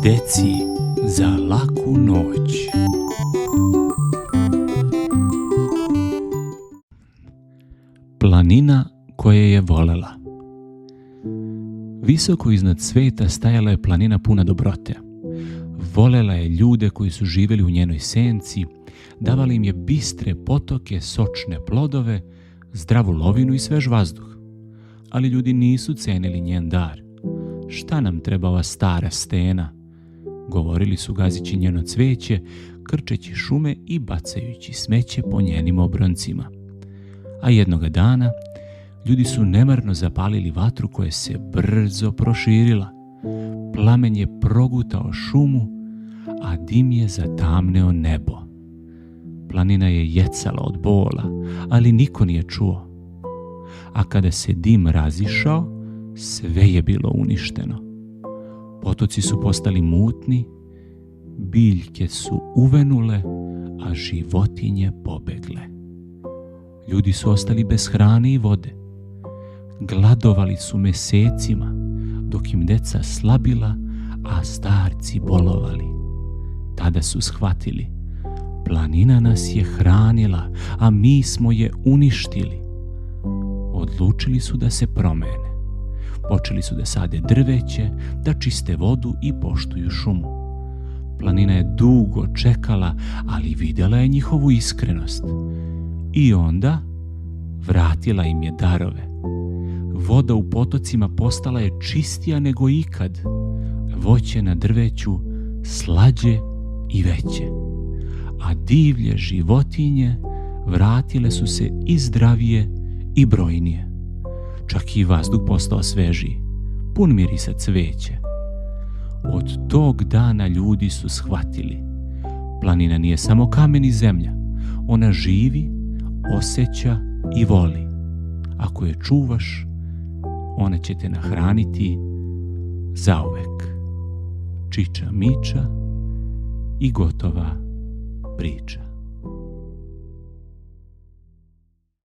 Deci za laku noć. Planina koje je volela. Visoko iznad sveta stajala je planina puna dobrote. Volela je ljude koji su živjeli u njenoj senci, davala im je bistre potoke, sočne plodove, zdravu lovinu i svež vazduh. Ali ljudi nisu cenili njen dar. Šta nam treba ova stara stena? Govorili su gazići njeno cveće, krčeći šume i bacajući smeće po njenim obroncima. A jednoga dana ljudi su nemarno zapalili vatru koja se brzo proširila. Plamen je progutao šumu, a dim je zatamneo nebo. Planina je jecala od bola, ali niko nije čuo. A kada se dim razišao, sve je bilo uništeno. Potoci su postali mutni, biljke su uvenule, a životinje pobegle. Ljudi su ostali bez hrane i vode. Gladovali su mesecima, dok im deca slabila, a starci bolovali. Tada su shvatili, planina nas je hranila, a mi smo je uništili. Odlučili su da se promene. Počeli su da sade drveće, da čiste vodu i poštuju šumu. Planina je dugo čekala, ali vidjela je njihovu iskrenost. I onda vratila im je darove. Voda u potocima postala je čistija nego ikad. Voće na drveću slađe i veće. A divlje životinje vratile su se i zdravije i brojnije. Čak i vazduh postao svežiji, pun mirisa cveća. Od tog dana ljudi su shvatili, planina nije samo kamen i zemlja, ona živi, osjeća i voli. Ako je čuvaš, ona će te nahraniti zauvek. Čiča miča i gotova priča.